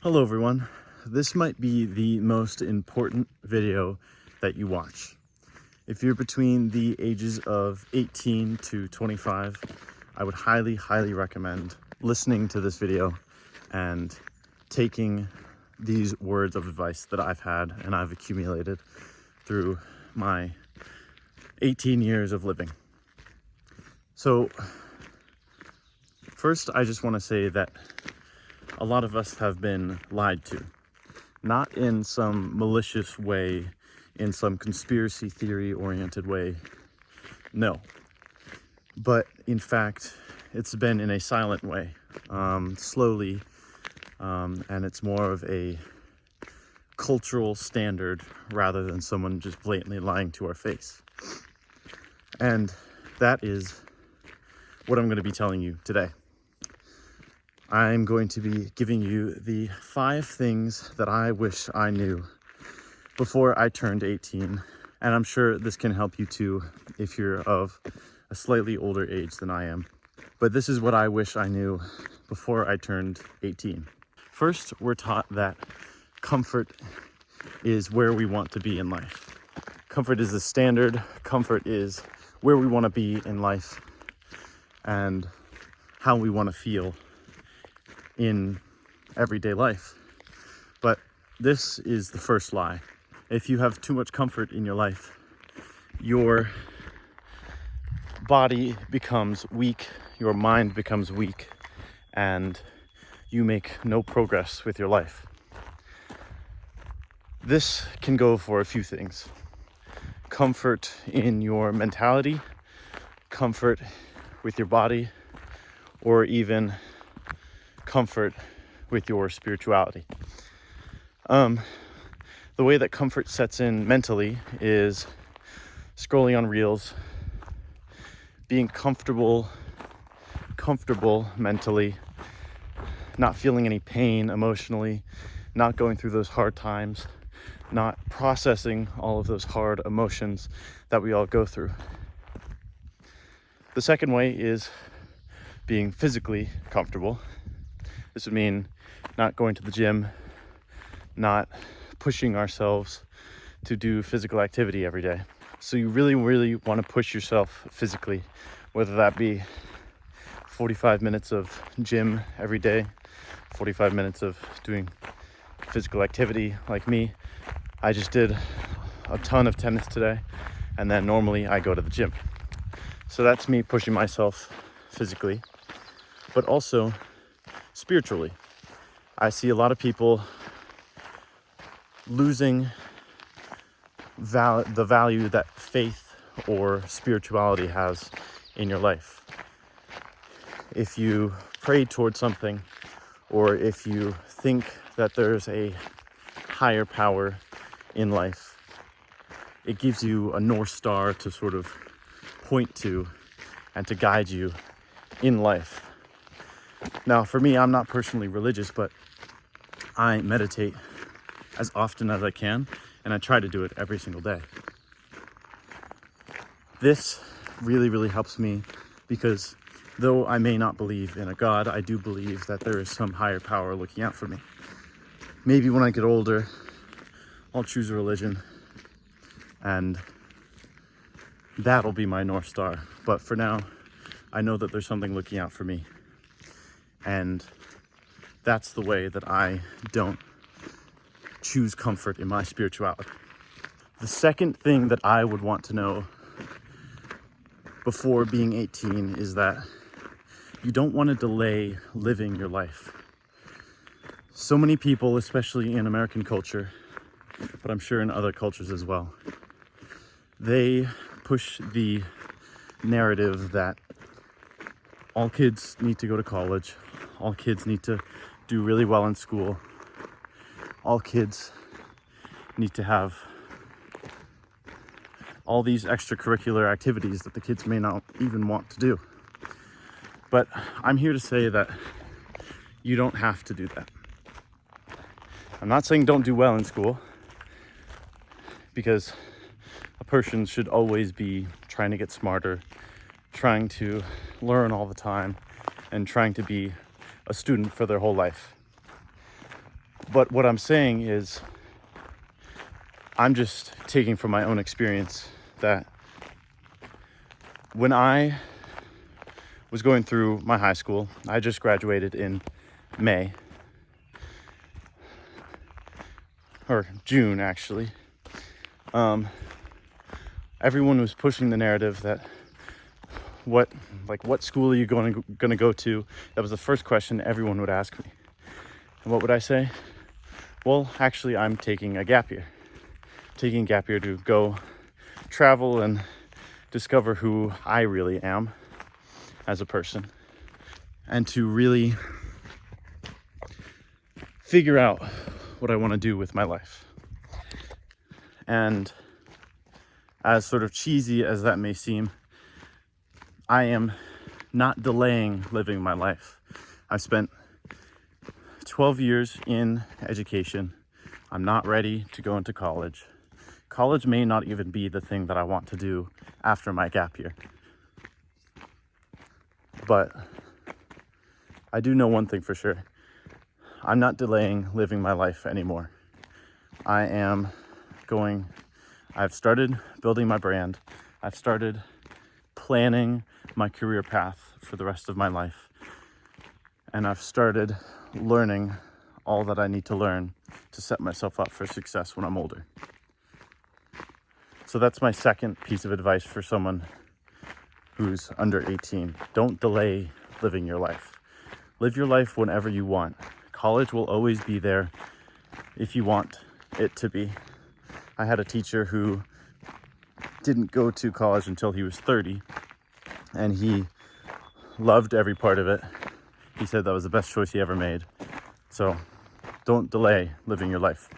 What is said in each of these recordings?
Hello everyone. This might be the most important video that you watch. If you're between the ages of 18 to 25, I would highly recommend listening to this video and taking these words of advice that I've had and I've accumulated through my 18 years of living. So first, I just want to say that a lot of us have been lied to, not in some malicious way, in some conspiracy theory oriented way, no. But in fact, it's been in a silent way, slowly, and it's more of a cultural standard rather than someone just blatantly lying to our face. And that is what I'm going to be telling you today. I'm going to be giving you the 5 things that I wish I knew before I turned 18. And I'm sure this can help you too if you're of a slightly older age than I am. But this is what I wish I knew before I turned 18. First, we're taught that comfort is where we want to be in life. Comfort is the standard. Comfort is where we want to be in life and how we want to feel in everyday life. But this is the first lie. If you have too much comfort in your life, your body becomes weak, your mind becomes weak, and you make no progress with your life. This can go for a few things. Comfort in your mentality, comfort with your body, or even comfort with your spirituality. The way that comfort sets in mentally is scrolling on reels, being comfortable mentally, not feeling any pain emotionally, not going through those hard times, not processing all of those hard emotions that we all go through. The second way is being physically comfortable. This would mean not going to the gym, not pushing ourselves to do physical activity every day. So you really want to push yourself physically, whether that be 45 minutes of gym every day, 45 minutes of doing physical activity like me. I just did a ton of tennis today, and then normally I go to the gym. So that's me pushing myself physically, but also spiritually. I see a lot of people losing the value that faith or spirituality has in your life. If you pray towards something, or if you think that there's a higher power in life, it gives you a North Star to sort of point to and to guide you in life. Now, for me, I'm not personally religious, but I meditate as often as I can, and I try to do it every single day. This really helps me because though I may not believe in a God, I do believe that there is some higher power looking out for me. Maybe when I get older, I'll choose a religion, and that'll be my North Star. But for now, I know that there's something looking out for me. And that's the way that I don't choose comfort in my spirituality. The second thing that I would want to know before being 18 is that you don't want to delay living your life. So many people, especially in American culture, but I'm sure in other cultures as well, they push the narrative that all kids need to go to college, all kids need to do really well in school, all kids need to have all these extracurricular activities that the kids may not even want to do. But I'm here to say that you don't have to do that. I'm not saying don't do well in school, because a person should always be trying to get smarter, trying to learn all the time, and trying to be a student for their whole life. But what I'm saying is, I'm just taking from my own experience that when I was going through my high school, I just graduated in May, or June actually. Everyone was pushing the narrative that what school are you going to go to? That was the first question everyone would ask me. And what would I say? Well, actually, I'm taking a gap year. Taking a gap year to go travel and discover who I really am as a person, and to really figure out what I want to do with my life. And as sort of cheesy as that may seem, I am not delaying living my life. I've spent 12 years in education. I'm not ready to go into college. College may not even be the thing that I want to do after my gap year. But I do know one thing for sure. I'm not delaying living my life anymore. I've started building my brand. I've started planning my career path for the rest of my life. And I've started learning all that I need to learn to set myself up for success when I'm older. So that's my second piece of advice for someone who's under 18. Don't delay living your life. Live your life whenever you want. College will always be there if you want it to be. I had a teacher who didn't go to college until he was 30, and he loved every part of it. He said that was the best choice he ever made. So don't delay living your life.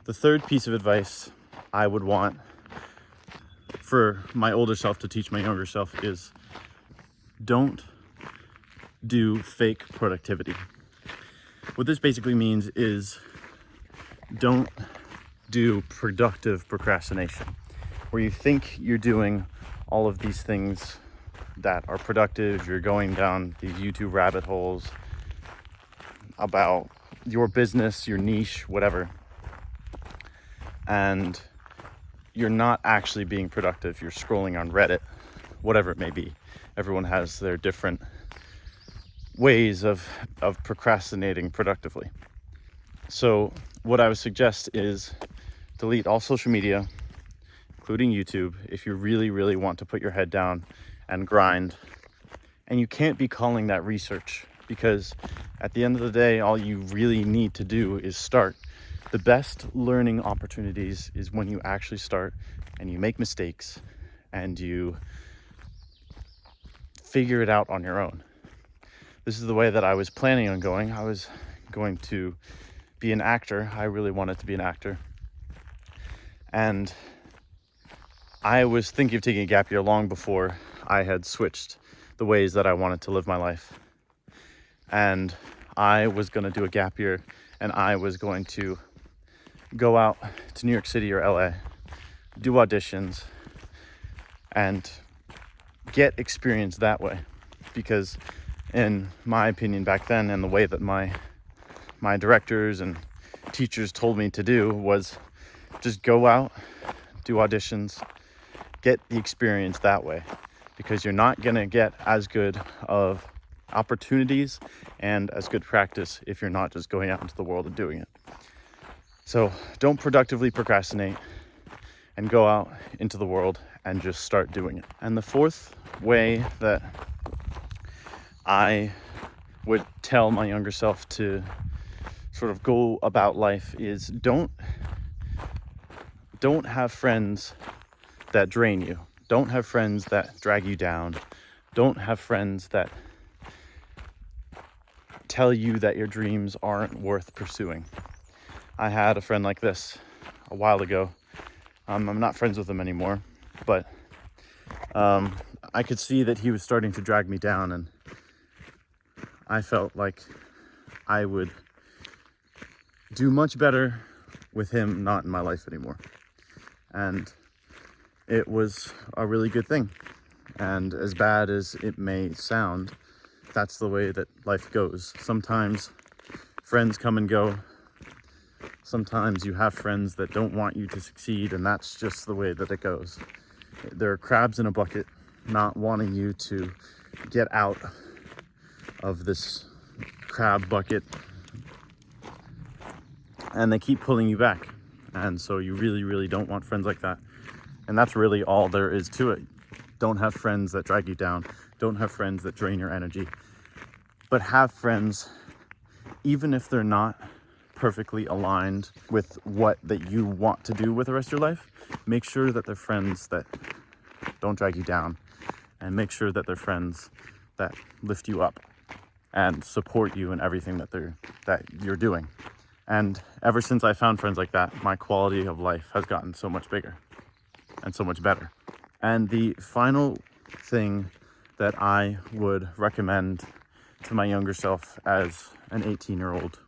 The third piece of advice I would want for my older self to teach my younger self is don't do fake productivity. What this basically means is don't do productive procrastination, where you think you're doing all of these things that are productive. You're going down these YouTube rabbit holes about your business, your niche, whatever, and you're not actually being productive. You're scrolling on Reddit, whatever it may be. Everyone has their different ways of procrastinating productively. So what I would suggest is delete all social media, including YouTube, if you really, really want to put your head down and grind. And you can't be calling that research, because at the end of the day, all you really need to do is start. The best learning opportunities is when you actually start and you make mistakes and you figure it out on your own. This is the way that I was planning on going. I was going to be an actor. I really wanted to be an actor. And I was thinking of taking a gap year long before I had switched the ways that I wanted to live my life. And I was going to do a gap year, and I was going to go out to New York City or LA, do auditions, and get experience that way. Because in my opinion back then, and the way that my directors and teachers told me to do, was just go out, do auditions, get the experience that way. Because you're not going to get as good of opportunities and as good practice if you're not just going out into the world and doing it. So don't productively procrastinate, and go out into the world and just start doing it. And the fourth way that I would tell my younger self to sort of go about life is don't have friends that drain you. Don't have friends that drag you down. Don't have friends that tell you that your dreams aren't worth pursuing. I had a friend like this a while ago. I'm not friends with him anymore, but I could see that he was starting to drag me down, and I felt like I would do much better with him not in my life anymore. And it was a really good thing. And as bad as it may sound, that's the way that life goes. Sometimes friends come and go. Sometimes you have friends that don't want you to succeed, and that's just the way that it goes. They're crabs in a bucket, not wanting you to get out of this crab bucket, and they keep pulling you back. And so you really, really don't want friends like that. And that's really all there is to it. Don't have friends that drag you down. Don't have friends that drain your energy. But have friends, even if they're not perfectly aligned with what that you want to do with the rest of your life, make sure that they're friends that don't drag you down, and make sure that they're friends that lift you up and support you in everything that you're doing. And ever since I found friends like that, my quality of life has gotten so much bigger and so much better. And the final thing that I would recommend to my younger self as an 18-year-old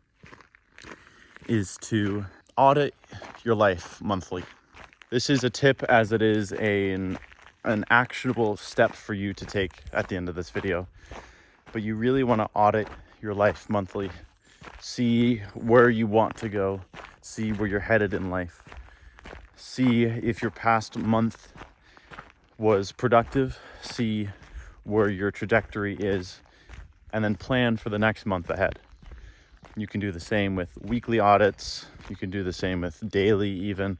is to audit your life monthly. This is a tip, as it is an actionable step for you to take at the end of this video. But you really want to audit your life monthly. See where you want to go. See where you're headed in life. See if your past month was productive. See where your trajectory is, and then plan for the next month ahead. You can do the same with weekly audits. You can do the same with daily even.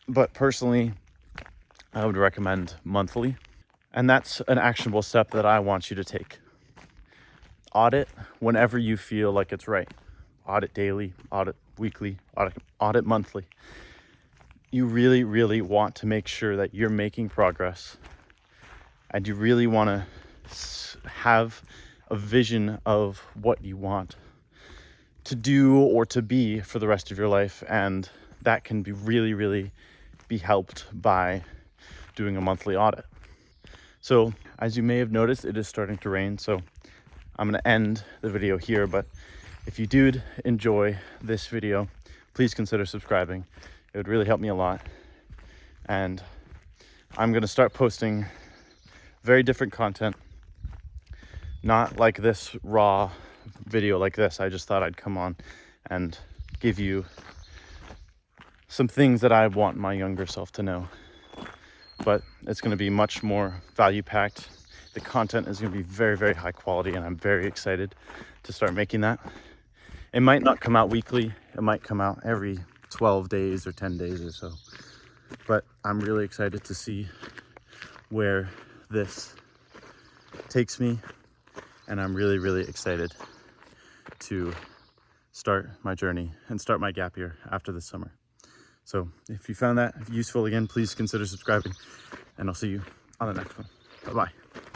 But personally, I would recommend monthly. And that's an actionable step that I want you to take. Audit whenever you feel like it's right. Audit daily, audit weekly, audit monthly. You really, really want to make sure that you're making progress. And you really want to have a vision of what you want to do or to be for the rest of your life. And that can be really, really be helped by doing a monthly audit. So as you may have noticed, it is starting to rain. So I'm going to end the video here. But if you did enjoy this video, please consider subscribing. It would really help me a lot. And I'm going to start posting very different content. Not like this raw video like this. I just thought I'd come on and give you some things that I want my younger self to know. But it's going to be much more value packed. The content is going to be very, very high quality, and I'm very excited to start making that. It might not come out weekly. It might come out every 12 days or 10 days or so. But I'm really excited to see where this takes me. And I'm really, really excited to start my journey and start my gap year after this summer. So if you found that useful, again, please consider subscribing, and I'll see you on the next one. Bye-bye.